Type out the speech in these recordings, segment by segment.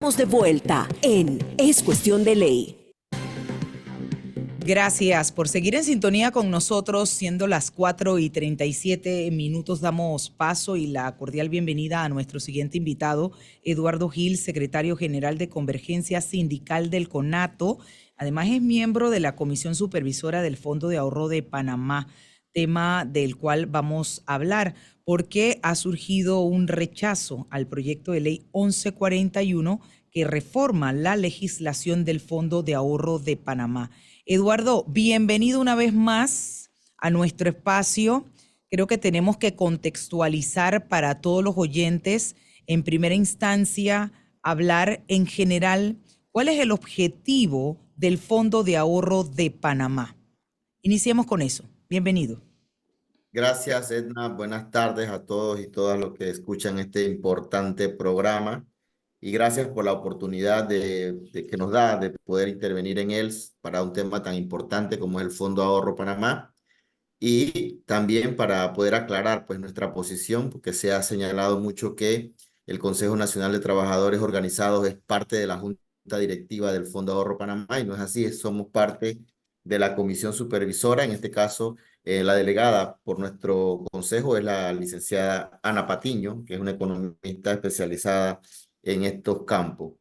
De vuelta en Es Cuestión de Ley. Gracias por seguir en sintonía con nosotros, siendo las 4:37. Damos paso y la cordial bienvenida a nuestro siguiente invitado, Eduardo Gil, secretario general de Convergencia Sindical del CONATO. Además es miembro de la Comisión Supervisora del Fondo de Ahorro de Panamá, tema del cual vamos a hablar, porque ha surgido un rechazo al proyecto de ley 1141 que reforma la legislación del Fondo de Ahorro de Panamá. Eduardo, bienvenido una vez más a nuestro espacio. Creo que tenemos que contextualizar para todos los oyentes, en primera instancia, hablar en general cuál es el objetivo del Fondo de Ahorro de Panamá. Iniciemos con eso. Bienvenido. Gracias, Edna. Buenas tardes a todos y todas los que escuchan este importante programa. Y gracias por la oportunidad que nos da de poder intervenir en él para un tema tan importante como es el Fondo Ahorro Panamá. Y también para poder aclarar pues nuestra posición, porque se ha señalado mucho que el Consejo Nacional de Trabajadores Organizados es parte de la Junta Directiva del Fondo Ahorro Panamá, y no es así, somos parte de la Comisión Supervisora. En este caso, la delegada por nuestro consejo es la licenciada Ana Patiño, que es una economista especializada en estos campos.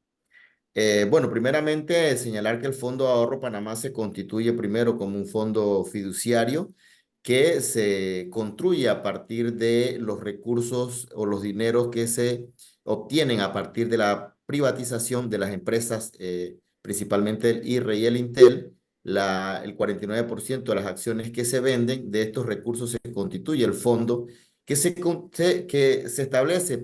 Bueno, primeramente señalar que el Fondo Ahorro Panamá se constituye primero como un fondo fiduciario que se construye a partir de los recursos o los dineros que se obtienen a partir de la privatización de las empresas, principalmente el IRRE y el Intel. El 49% de las acciones que se venden, de estos recursos se constituye el fondo que se establece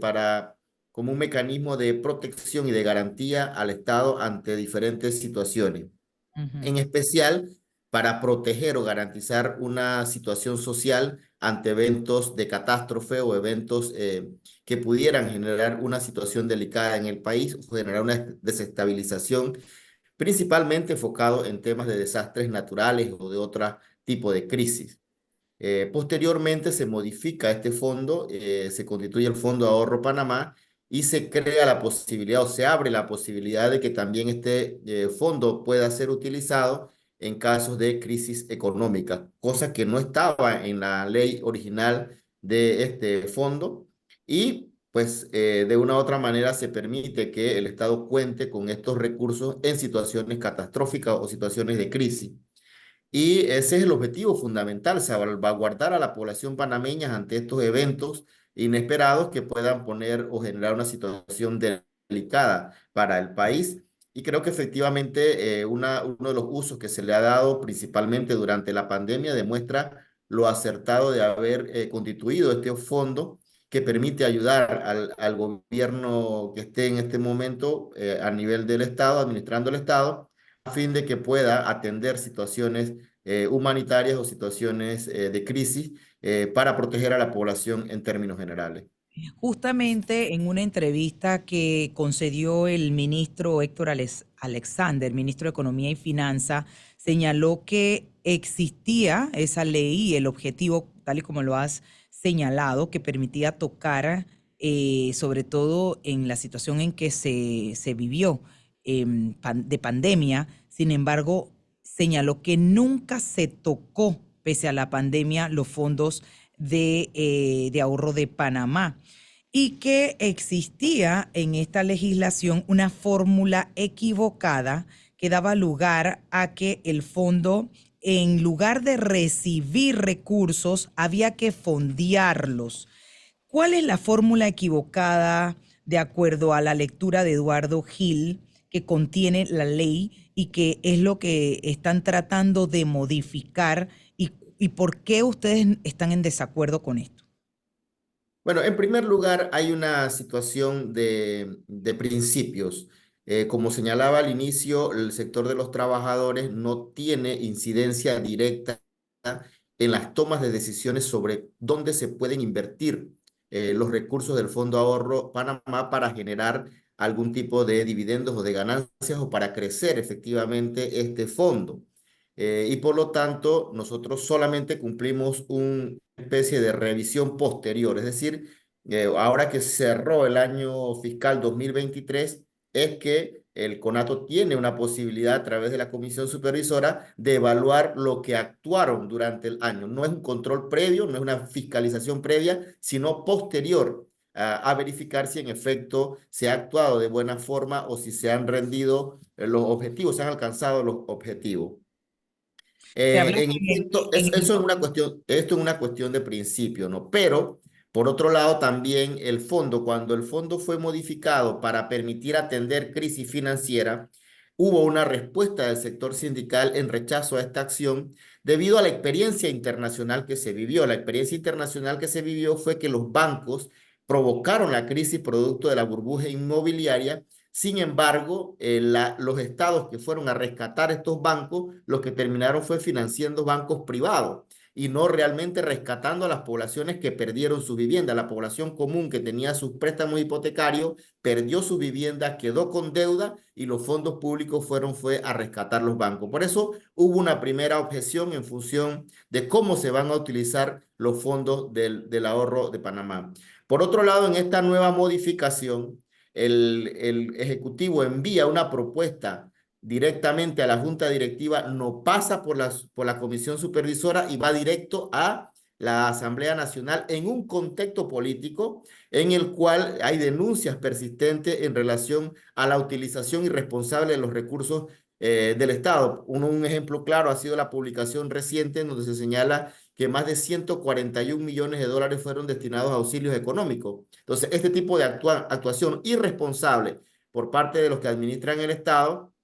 como un mecanismo de protección y de garantía al Estado ante diferentes situaciones, en especial para proteger o garantizar una situación social ante eventos de catástrofe o eventos que pudieran generar una situación delicada en el país o generar una desestabilización, principalmente enfocado en temas de desastres naturales o de otro tipo de crisis. Posteriormente se modifica este fondo, se constituye el Fondo Ahorro Panamá y se crea la posibilidad o se abre la posibilidad de que también este fondo pueda ser utilizado en casos de crisis económica, cosa que no estaba en la ley original de este fondo, y pues de una u otra manera se permite que el Estado cuente con estos recursos en situaciones catastróficas o situaciones de crisis. Y ese es el objetivo fundamental, salvaguardar a la población panameña ante estos eventos inesperados que puedan poner o generar una situación delicada para el país. Y creo que efectivamente uno de los usos que se le ha dado principalmente durante la pandemia demuestra lo acertado de haber constituido este fondo que permite ayudar al gobierno que esté en este momento a nivel del Estado, administrando el Estado, a fin de que pueda atender situaciones humanitarias o situaciones de crisis para proteger a la población en términos generales. Justamente en una entrevista que concedió el ministro Héctor Alexander, ministro de Economía y Finanza, señaló que existía esa ley y el objetivo, tal y como lo has señalado, que permitía tocar, sobre todo en la situación en que se vivió de pandemia. Sin embargo, señaló que nunca se tocó, pese a la pandemia, los fondos de ahorro de Panamá, y que existía en esta legislación una fórmula equivocada que daba lugar a que el fondo, en lugar de recibir recursos, había que fondearlos. ¿Cuál es la fórmula equivocada de acuerdo a la lectura de Eduardo Gil que contiene la ley y que es lo que están tratando de modificar, y por qué ustedes están en desacuerdo con esto? Bueno, en primer lugar, hay una situación de principios. Como señalaba al inicio, el sector de los trabajadores no tiene incidencia directa en las tomas de decisiones sobre dónde se pueden invertir los recursos del Fondo Ahorro Panamá para generar algún tipo de dividendos o de ganancias o para crecer efectivamente este fondo. Y por lo tanto, nosotros solamente cumplimos una especie de revisión posterior, es decir, ahora que cerró el año fiscal 2023, es que el CONATO tiene una posibilidad a través de la comisión supervisora de evaluar lo que actuaron durante el año. No es un control previo, no es una fiscalización previa, sino posterior a verificar si en efecto se ha actuado de buena forma o si se han rendido los objetivos, se han alcanzado los objetivos. Se habla En que efecto, en el eso es una cuestión, esto es una cuestión de principio, ¿no? Pero, por otro lado, también el fondo, cuando el fondo fue modificado para permitir atender crisis financiera, hubo una respuesta del sector sindical en rechazo a esta acción debido a la experiencia internacional que se vivió. La experiencia internacional que se vivió fue que los bancos provocaron la crisis producto de la burbuja inmobiliaria. Sin embargo, los estados que fueron a rescatar estos bancos, lo que terminaron fue financiando bancos privados y no realmente rescatando a las poblaciones que perdieron su vivienda. La población común que tenía sus préstamos hipotecarios perdió su vivienda, quedó con deuda y los fondos públicos fue a rescatar los bancos. Por eso hubo una primera objeción en función de cómo se van a utilizar los fondos del ahorro de Panamá. Por otro lado, en esta nueva modificación, el Ejecutivo envía una propuesta directamente a la Junta Directiva, no pasa por la Comisión Supervisora y va directo a la Asamblea Nacional en un contexto político en el cual hay denuncias persistentes en relación a la utilización irresponsable de los recursos del Estado. Un ejemplo claro ha sido la publicación reciente en donde se señala que más de 141 millones de dólares fueron destinados a auxilios económicos. Entonces, este tipo de actuación irresponsable por parte de los que administran el Estado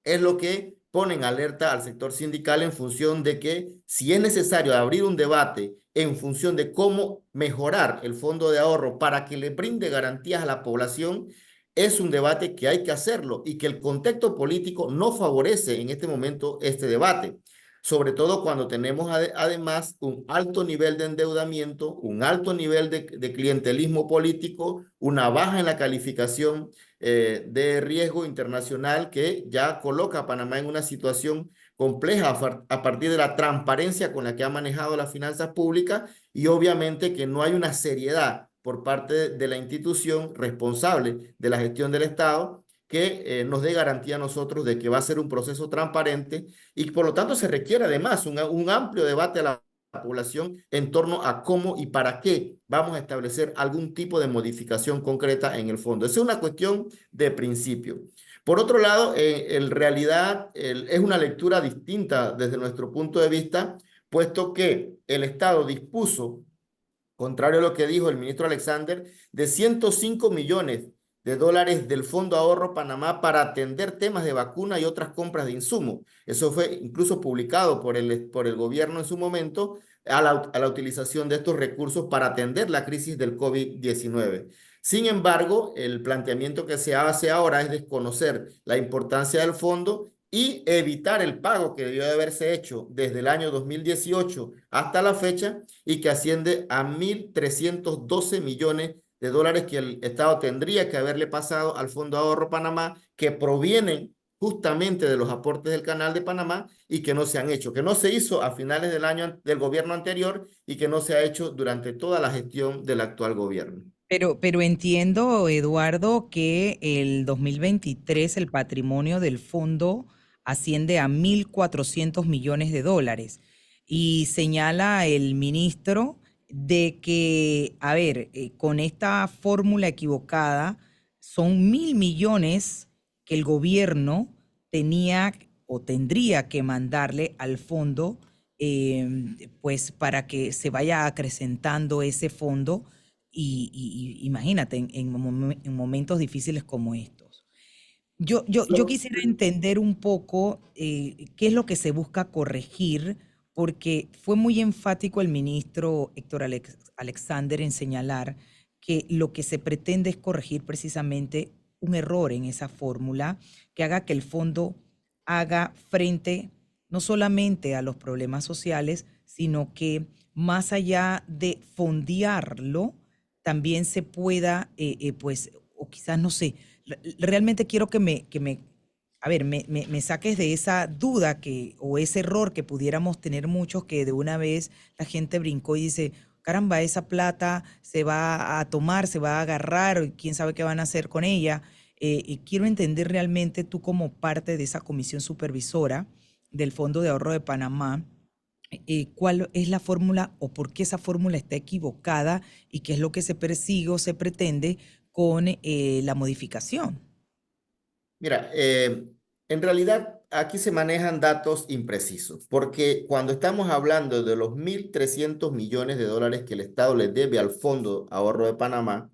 es lo que pone en alerta al sector sindical en función de que si es necesario abrir un debate en función de cómo mejorar el fondo de ahorro para que le brinde garantías a la población, es un debate que hay que hacerlo y que el contexto político no favorece en este momento este debate. Sobre todo cuando tenemos además un alto nivel de endeudamiento, un alto nivel de clientelismo político, una baja en la calificación de riesgo internacional que ya coloca a Panamá en una situación compleja a partir de la transparencia con la que ha manejado las finanzas públicas y obviamente que no hay una seriedad por parte de la institución responsable de la gestión del Estado que nos dé garantía a nosotros de que va a ser un proceso transparente y por lo tanto se requiere además un amplio debate a la población en torno a cómo y para qué vamos a establecer algún tipo de modificación concreta en el fondo. Esa es una cuestión de principio. Por otro lado, en realidad es una lectura distinta desde nuestro punto de vista, puesto que el Estado dispuso, contrario a lo que dijo el ministro Alexander, de 105 millones de dólares del Fondo Ahorro Panamá para atender temas de vacuna y otras compras de insumos. Eso fue incluso publicado por el gobierno en su momento a la utilización de estos recursos para atender la crisis del COVID-19. Sin embargo, el planteamiento que se hace ahora es desconocer la importancia del fondo y evitar el pago que debió de haberse hecho desde el año 2018 hasta la fecha y que asciende a 1.312 millones de dólares que el Estado tendría que haberle pasado al Fondo Ahorro Panamá, que provienen justamente de los aportes del Canal de Panamá y que no se han hecho, que no se hizo a finales del año del gobierno anterior y que no se ha hecho durante toda la gestión del actual gobierno. Pero entiendo, Eduardo, que el 2023 el patrimonio del fondo asciende a 1.400 millones de dólares. Y señala el ministro de que, a ver, con esta fórmula equivocada, son 1.000 millones que el gobierno tenía o tendría que mandarle al fondo, pues para que se vaya acrecentando ese fondo y imagínate, en momentos difíciles como estos. Yo quisiera entender un poco qué es lo que se busca corregir, porque fue muy enfático el ministro Héctor Alexander en señalar que lo que se pretende es corregir precisamente un error en esa fórmula que haga que el fondo haga frente no solamente a los problemas sociales, sino que más allá de fondearlo, también se pueda, pues, o quizás no sé, realmente quiero a ver, me saques de esa duda o ese error que pudiéramos tener muchos, que de una vez la gente brincó y dice, caramba, esa plata se va a tomar, se va a agarrar, quién sabe qué van a hacer con ella. Y quiero entender realmente tú como parte de esa comisión supervisora del Fondo de Ahorro de Panamá, cuál es la fórmula o por qué esa fórmula está equivocada y qué es lo que se persigue o se pretende con la modificación. Mira, en realidad aquí se manejan datos imprecisos, porque cuando estamos hablando de los 1.300 millones de dólares que el Estado le debe al Fondo Ahorro de Panamá,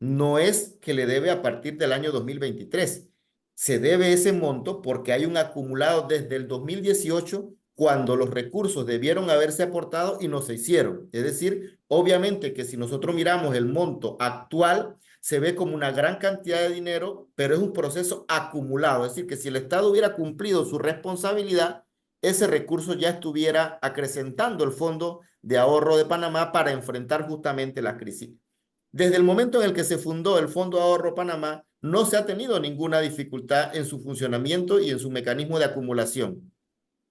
no es que le debe a partir del año 2023. Se debe ese monto porque hay un acumulado desde el 2018 cuando los recursos debieron haberse aportado y no se hicieron. Es decir, obviamente que si nosotros miramos el monto actual, se ve como una gran cantidad de dinero, pero es un proceso acumulado. Es decir, que si el Estado hubiera cumplido su responsabilidad, ese recurso ya estuviera acrecentando el Fondo de Ahorro de Panamá para enfrentar justamente la crisis. Desde el momento en el que se fundó el Fondo de Ahorro Panamá, no se ha tenido ninguna dificultad en su funcionamiento y en su mecanismo de acumulación,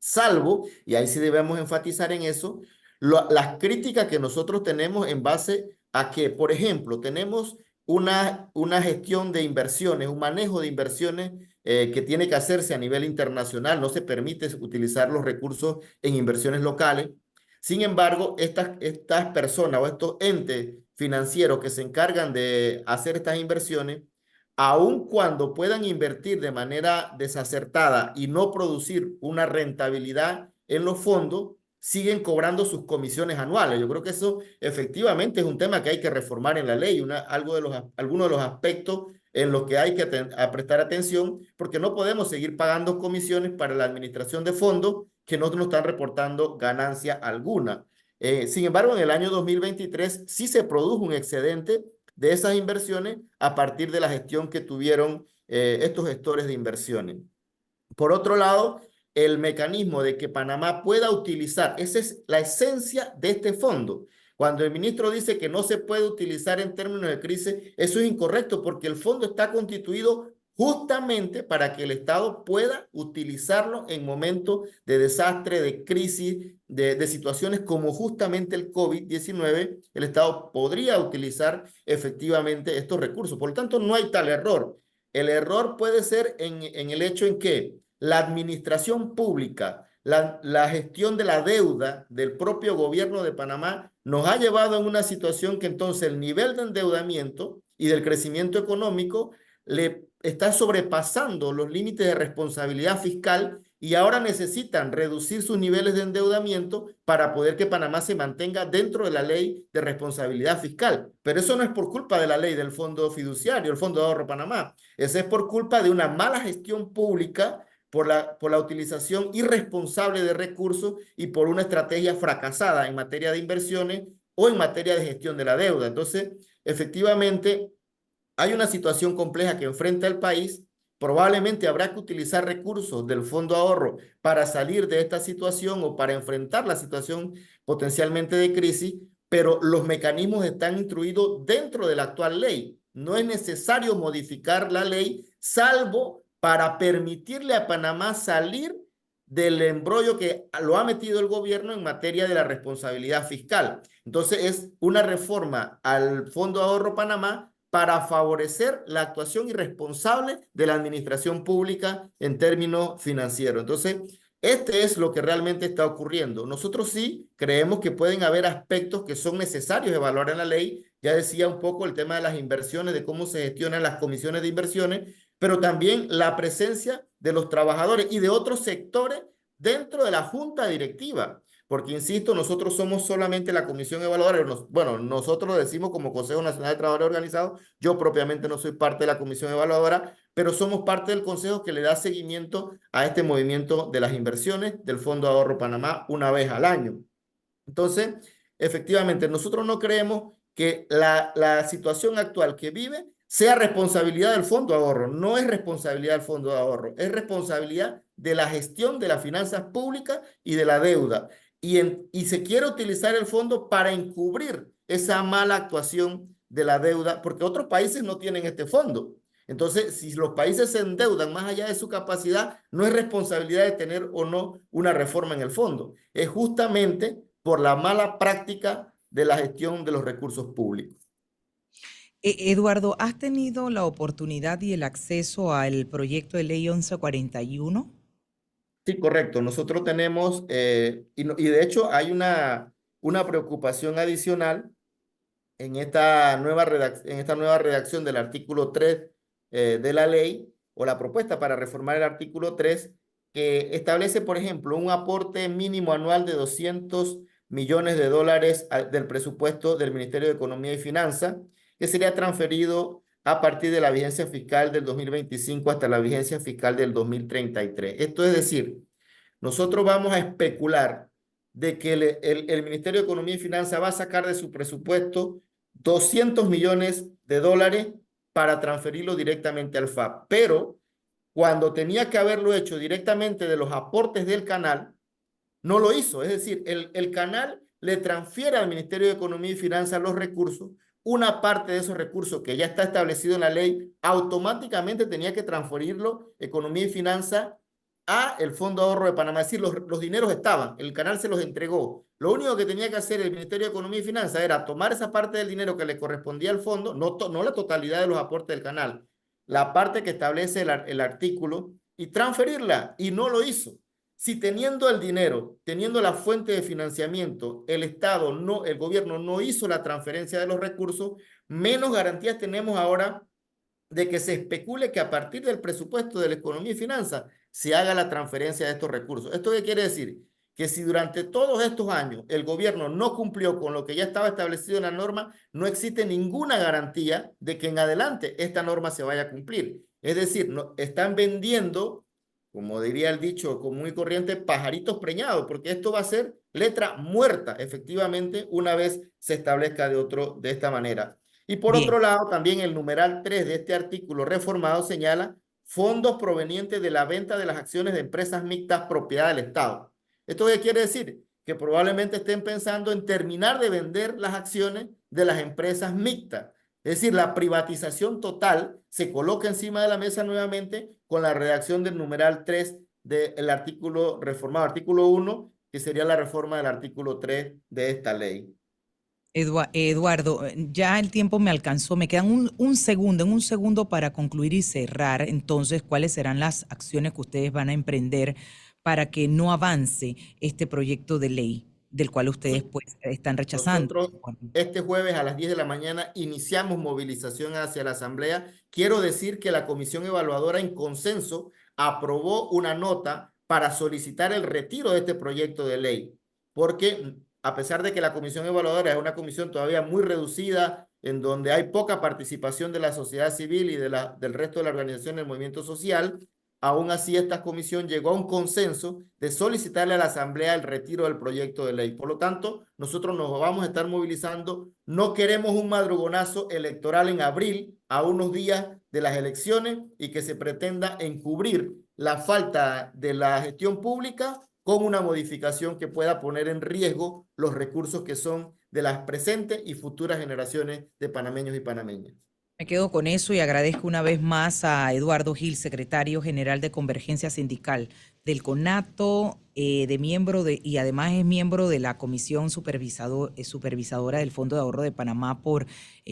salvo, y ahí sí debemos enfatizar en eso, las críticas que nosotros tenemos en base a que, por ejemplo, tenemos una gestión de inversiones, un manejo de inversiones que tiene que hacerse a nivel internacional, no se permite utilizar los recursos en inversiones locales. Sin embargo, estas personas o estos entes financieros que se encargan de hacer estas inversiones, aun cuando puedan invertir de manera desacertada y no producir una rentabilidad en los fondos, siguen cobrando sus comisiones anuales. Yo creo que eso efectivamente es un tema que hay que reformar en la ley, algunos de los aspectos en los que hay que prestar atención, porque no podemos seguir pagando comisiones para la administración de fondos que no nos están reportando ganancia alguna. Sin embargo, en el año 2023 sí se produjo un excedente de esas inversiones a partir de la gestión que tuvieron estos gestores de inversiones. Por otro lado, el mecanismo de que Panamá pueda utilizar, esa es la esencia de este fondo. Cuando el ministro dice que no se puede utilizar en términos de crisis, eso es incorrecto porque el fondo está constituido justamente para que el Estado pueda utilizarlo en momentos de desastre, de crisis, de situaciones como justamente el COVID-19, el Estado podría utilizar efectivamente estos recursos. Por lo tanto, no hay tal error. El error puede ser en el hecho en que la administración pública, la gestión de la deuda del propio gobierno de Panamá nos ha llevado a una situación que entonces el nivel de endeudamiento y del crecimiento económico le está sobrepasando los límites de responsabilidad fiscal y ahora necesitan reducir sus niveles de endeudamiento para poder que Panamá se mantenga dentro de la ley de responsabilidad fiscal. Pero eso no es por culpa de la ley del Fondo Fiduciario, el Fondo de Ahorro Panamá. Eso es por culpa de una mala gestión pública, por la utilización irresponsable de recursos y por una estrategia fracasada en materia de inversiones o en materia de gestión de la deuda. Entonces, efectivamente, hay una situación compleja que enfrenta el país. Probablemente habrá que utilizar recursos del Fondo de Ahorro para salir de esta situación o para enfrentar la situación potencialmente de crisis, pero los mecanismos están instruidos dentro de la actual ley. No es necesario modificar la ley, salvo para permitirle a Panamá salir del embrollo que lo ha metido el gobierno en materia de la responsabilidad fiscal. Entonces es una reforma al Fondo de Ahorro Panamá para favorecer la actuación irresponsable de la administración pública en términos financieros. Entonces, este es lo que realmente está ocurriendo. Nosotros sí creemos que pueden haber aspectos que son necesarios evaluar en la ley. Ya decía un poco el tema de las inversiones, de cómo se gestionan las comisiones de inversiones, pero también la presencia de los trabajadores y de otros sectores dentro de la junta directiva. Porque, insisto, nosotros somos solamente la comisión evaluadora. Bueno, nosotros lo decimos como Consejo Nacional de Trabajadores Organizados. Yo propiamente no soy parte de la comisión evaluadora, pero somos parte del consejo que le da seguimiento a este movimiento de las inversiones del Fondo de Ahorro Panamá una vez al año. Entonces, efectivamente, nosotros no creemos que la situación actual que vive sea responsabilidad del Fondo de Ahorro. No es responsabilidad del Fondo de Ahorro, es responsabilidad de la gestión de las finanzas públicas y de la deuda. Y se quiere utilizar el fondo para encubrir esa mala actuación de la deuda, porque otros países no tienen este fondo. Entonces, si los países se endeudan más allá de su capacidad, no es responsabilidad de tener o no una reforma en el fondo. Es justamente por la mala práctica de la gestión de los recursos públicos. Eduardo, ¿has tenido la oportunidad y el acceso al proyecto de ley 1141? Sí, correcto. Nosotros tenemos, y de hecho hay una preocupación adicional en esta nueva redacción del artículo 3 de la ley, o la propuesta para reformar el artículo 3, que establece, por ejemplo, un aporte mínimo anual de 200 millones de dólares del presupuesto del Ministerio de Economía y Finanzas, que sería transferido a partir de la vigencia fiscal del 2025 hasta la vigencia fiscal del 2033. Esto es decir, nosotros vamos a especular de que el Ministerio de Economía y Finanzas va a sacar de su presupuesto 200 millones de dólares para transferirlo directamente al FAP. Pero cuando tenía que haberlo hecho directamente de los aportes del canal, no lo hizo. Es decir, el canal le transfiere al Ministerio de Economía y Finanzas los recursos. Una parte de esos recursos que ya está establecido en la ley, automáticamente tenía que transferirlo Economía y Finanzas a el Fondo de Ahorro de Panamá. Es decir, los dineros estaban, el canal se los entregó. Lo único que tenía que hacer el Ministerio de Economía y Finanzas era tomar esa parte del dinero que le correspondía al fondo, no la totalidad de los aportes del canal, la parte que establece el artículo, y transferirla, y no lo hizo. Si teniendo el dinero, teniendo la fuente de financiamiento, el gobierno no hizo la transferencia de los recursos, menos garantías tenemos ahora de que se especule que a partir del presupuesto de la economía y finanzas se haga la transferencia de estos recursos. ¿Esto qué quiere decir? Que si durante todos estos años el gobierno no cumplió con lo que ya estaba establecido en la norma, no existe ninguna garantía de que en adelante esta norma se vaya a cumplir. Es decir, están vendiendo, como diría el dicho común y corriente, pajaritos preñados, porque esto va a ser letra muerta, efectivamente, una vez se establezca de esta manera. Y por otro Bien. lado, también el numeral 3 de este artículo reformado señala fondos provenientes de la venta de las acciones de empresas mixtas propiedad del Estado. ¿Esto qué quiere decir? Que probablemente estén pensando en terminar de vender las acciones de las empresas mixtas. Es decir, la privatización total se coloca encima de la mesa nuevamente con la redacción del numeral 3 del artículo reformado, artículo 1, que sería la reforma del artículo 3 de esta ley. Eduardo, ya el tiempo me alcanzó, me quedan un segundo, en un segundo para concluir y cerrar. Entonces, ¿cuáles serán las acciones que ustedes van a emprender para que no avance este proyecto de ley del cual ustedes pues están rechazando? Nosotros este jueves a las 10 de la mañana iniciamos movilización hacia la Asamblea. Quiero decir que la Comisión Evaluadora en consenso aprobó una nota para solicitar el retiro de este proyecto de ley, porque a pesar de que la Comisión Evaluadora es una comisión todavía muy reducida, en donde hay poca participación de la sociedad civil y del resto de la organización del movimiento social, aún así esta comisión llegó a un consenso de solicitarle a la Asamblea el retiro del proyecto de ley. Por lo tanto, nosotros nos vamos a estar movilizando. No queremos un madrugonazo electoral en abril, a unos días de las elecciones, y que se pretenda encubrir la falta de la gestión pública con una modificación que pueda poner en riesgo los recursos que son de las presentes y futuras generaciones de panameños y panameñas. Me quedo con eso y agradezco una vez más a Eduardo Gil, secretario general de Convergencia Sindical del CONATO, y además es miembro de la Comisión Supervisadora del Fondo de Ahorro de Panamá, por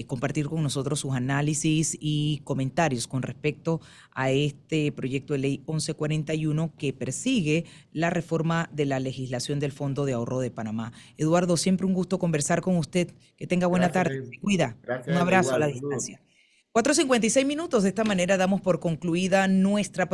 compartir con nosotros sus análisis y comentarios con respecto a este proyecto de ley 1141 que persigue la reforma de la legislación del Fondo de Ahorro de Panamá. Eduardo, siempre un gusto conversar con usted. Que tenga buena tarde. Se cuida. Gracias, Un abrazo a igual, la saludos. distancia. 4:56 minutos. De esta manera damos por concluida nuestra